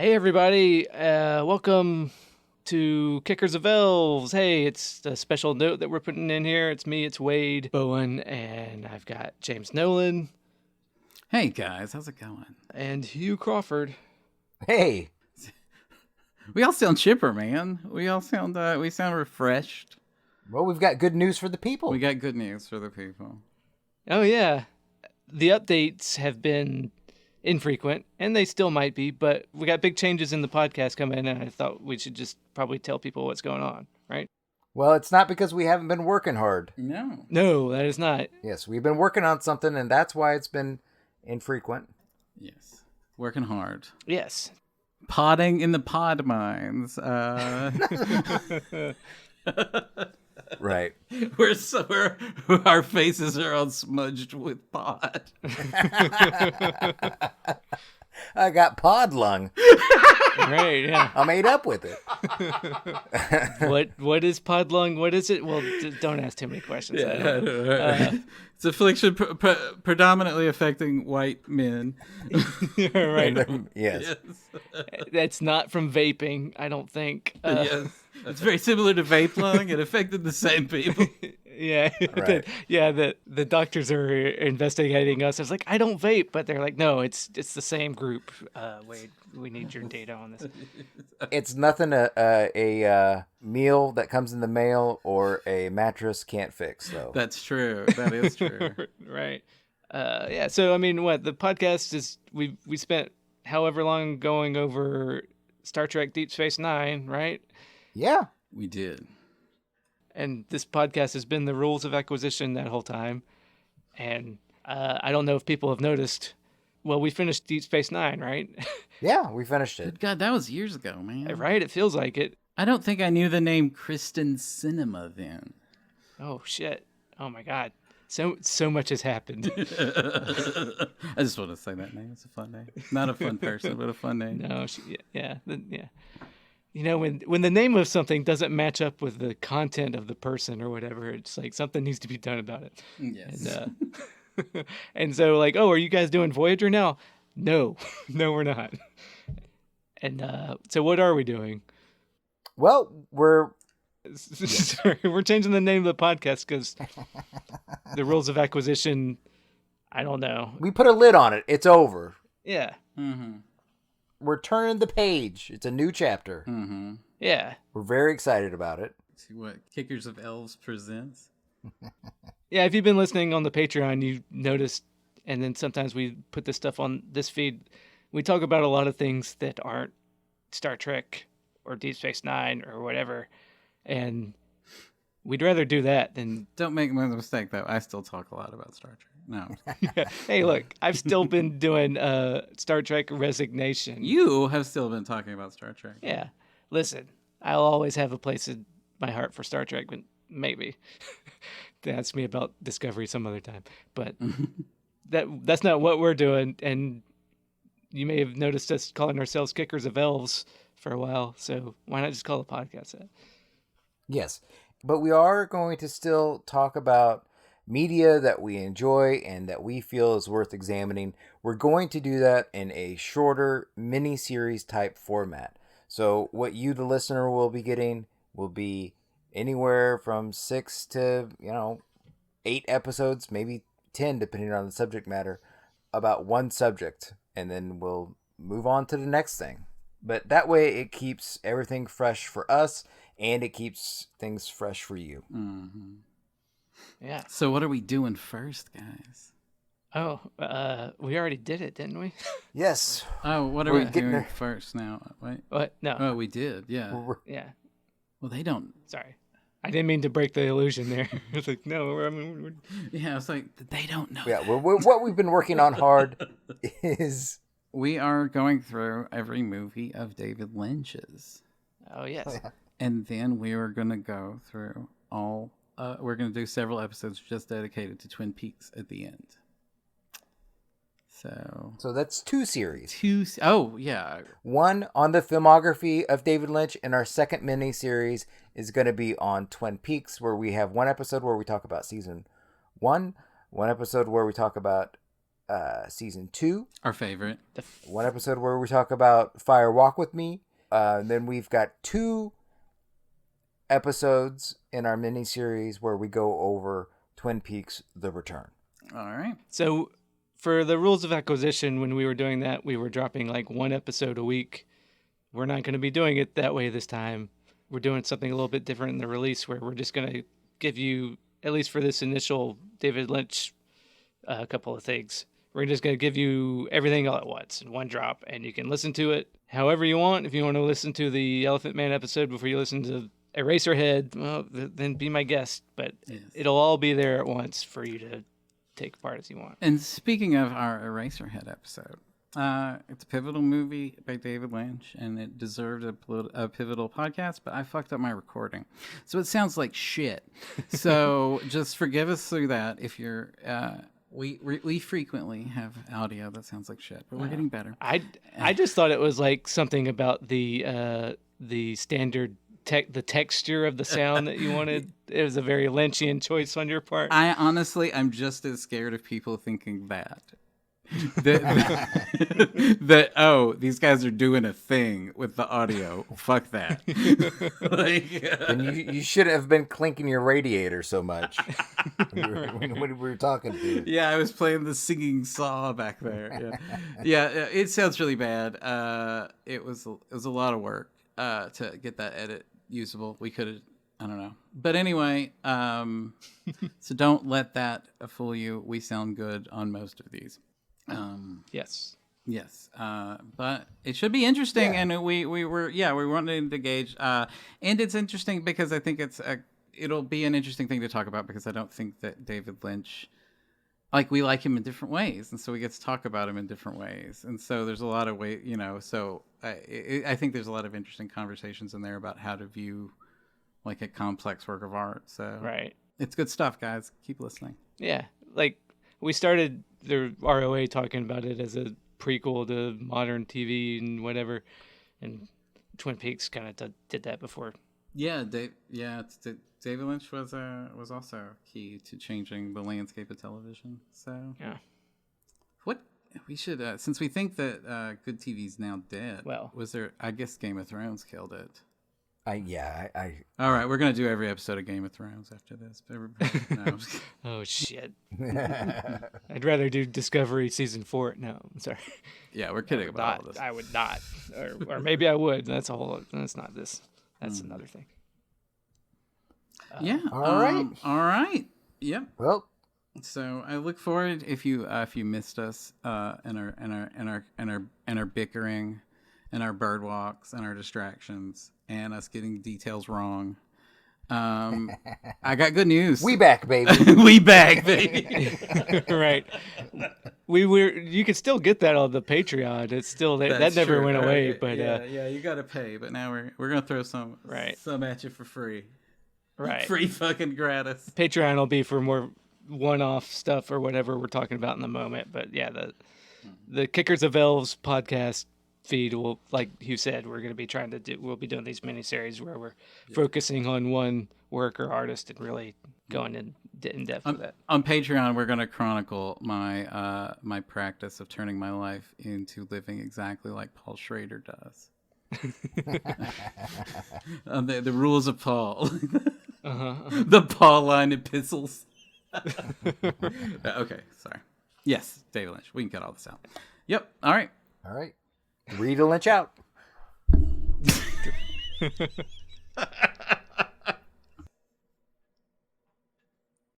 Hey everybody, welcome to Kickers of Elves. Hey, it's a special note that we're putting in here. It's me, it's Wade Bowen, and I've got James Nolan Hey guys, how's it going? and Hugh Crawford. Hey, We all sound chipper, man. We sound refreshed. well, we've got good news for the people. We got good news for the people. Oh yeah, the updates have been infrequent, and they still might be, but we got big changes in the podcast coming, and I thought we should just probably tell people what's going on, right? Well, it's not because we haven't been working hard. No. No, that is not. Yes, we've been working on something, and that's why it's been infrequent. Yes. Working hard. Yes. Podding in the pod mines. Right. Our faces are all smudged with pod. I got pod lung. Right, yeah. I made up with it. What is podlung? What is it? Well, don't ask too many questions. It's affliction predominantly affecting white men. Right. Yes. That's not from vaping, I don't think. Yes. It's very similar to vape lung. It affected the same people. Yeah. Right. The doctors are investigating us. It's like, I don't vape, but they're like, no, it's the same group. Wade, we need your data on this. It's nothing a meal that comes in the mail or a mattress can't fix, though. That's true. That is true. Right. Yeah. So I mean, what the podcast is? We spent however long going over Star Trek Deep Space Nine, right? Yeah. We did. And this podcast has been the rules of acquisition that whole time. And I don't know if people have noticed. Well, we finished Deep Space Nine, right? Yeah, we finished it. Good God, that was years ago, man. Right? It feels like it. I don't think I knew the name Kristen Cinema then. Oh shit! Oh my God! So much has happened. I just want to say that name. It's a fun name. Not a fun person, but a fun name. No, yeah. You know, when the name of something doesn't match up with the content of the person or whatever, it's like something needs to be done about it. Yes. And, and so like, oh, are you guys doing Voyager now? No, no, we're not. And so what are we doing? Well, we're Sorry, we're changing the name of the podcast because the rules of acquisition, I don't know. we put a lid on it. It's over. Yeah. Mm-hmm. We're turning the page. It's a new chapter. Mm-hmm. Yeah. We're very excited about it. See what Kickers of Elves presents. Yeah, if you've been listening on the Patreon, you noticed, and then sometimes we put this stuff on this feed. We talk about a lot of things that aren't Star Trek or Deep Space Nine or whatever, and we'd rather do that than. Don't make my mistake, though. I still talk a lot about Star Trek. No. Hey, look, I've still been doing Star Trek Resignation. You have still been talking about Star Trek. Yeah, listen, I'll always have a place in my heart for Star Trek, but maybe ask me about Discovery some other time. But that's not what we're doing, and you may have noticed us calling ourselves Kickers of Elves for a while, so why not just call the podcast that? Yes. But we are going to still talk about media that we enjoy and that we feel is worth examining. We're going to do that in a shorter mini-series type format. So what you, the listener, will be getting will be anywhere from 6 to, 8 episodes, maybe 10, depending on the subject matter, about one subject. And then we'll move on to the next thing. But that way it keeps everything fresh for us and it keeps things fresh for you. Mm-hmm. Yeah. So what are we doing first, guys? Oh, we already did it, didn't we? Yes. Oh, what are We're we getting doing there. first now? Wait. What? No. Oh, we did. Yeah. Yeah. Well, they don't. Sorry. I didn't mean to break the illusion there. It's like, no, we're Yeah, it's like they don't know. Yeah, what we've been working on hard is... We are going through every movie of David Lynch's. Oh, yes. And then we are going to go through all... we're going to do several episodes just dedicated to Twin Peaks at the end. So that's 2 series. Oh, yeah. One on the filmography of David Lynch, and our second mini-series is going to be on Twin Peaks, where we have one episode where we talk about season 1, one episode where we talk about season 2. Our favorite. One episode where we talk about Fire Walk with Me. Then we've got 2 episodes in our mini-series where we go over Twin Peaks The Return. All right. So for the rules of acquisition, when we were doing that, we were dropping like 1 episode a week. We're not going to be doing it that way this time. We're doing something a little bit different in the release where we're just going to give you, at least for this initial David Lynch couple of things, we're just going to give you everything all at once in one drop, and you can listen to it however you want. If you want to listen to the Elephant Man episode before you listen to Eraserhead, well, then be my guest. But it'll all be there at once for you to take part as you want. And speaking of our Eraserhead episode, it's a pivotal movie by David Lynch, and it deserved a pivotal podcast, but I fucked up my recording. So it sounds like shit. So just forgive us through that if you're... We frequently have audio that sounds like shit, but we're getting better. I just thought it was like something about the standard the texture of the sound that you wanted. It was a very Lynchian choice on your part. I'm just as scared of people thinking that oh, these guys are doing a thing with the audio. Fuck that. And you shouldn't have been clinking your radiator so much when we were talking to you. Yeah, I was playing the singing saw back there. Yeah, it sounds really bad. It was a lot of work to get that edit usable. We could have, I don't know. But anyway, so don't let that fool you. We sound good on most of these. Yes, but it should be interesting, and we wanted to gauge, and it's interesting because I think it'll be an interesting thing to talk about because I don't think that David Lynch, we like him in different ways, and so we get to talk about him in different ways, and so there's a lot of so I think there's a lot of interesting conversations in there about how to view a complex work of art. So right, it's good stuff, guys. Keep listening. Yeah, we started the ROA talking about it as a prequel to modern TV and whatever, and Twin Peaks kind of did that before. Yeah, David Lynch was also key to changing the landscape of television. So yeah, what we should since we think that good TV's now dead. Well, was there? I guess Game of Thrones killed it. All right, we're gonna do every episode of Game of Thrones after this. No. Oh shit! I'd rather do Discovery season 4. No, I'm sorry. Yeah, we're kidding about all this. I would not, or maybe I would. That's not this. That's another thing. All right. Yep. Well, so I look forward if you missed us and our bickering and our bird walks and our distractions and us getting details wrong. I got good news. We back, baby. We back, baby. Right. You can still get that on the Patreon. It's still there. That never went away. But yeah, you got to pay. But now we're gonna throw some at you for free. Right. Free fucking gratis. Patreon will be for more one-off stuff or whatever we're talking about in the moment. But yeah, the Kickers of Elves podcast feed will, like you said, we're going to be we'll be doing these mini-series where we're focusing on one work or artist and really going in depth with that. On Patreon, we're going to chronicle my my practice of turning my life into living exactly like Paul Schrader does. The rules of Paul. The Pauline epistles. Okay, sorry. Yes, David Lynch. We can cut all this out. Yep. All right. Read a Lynch out.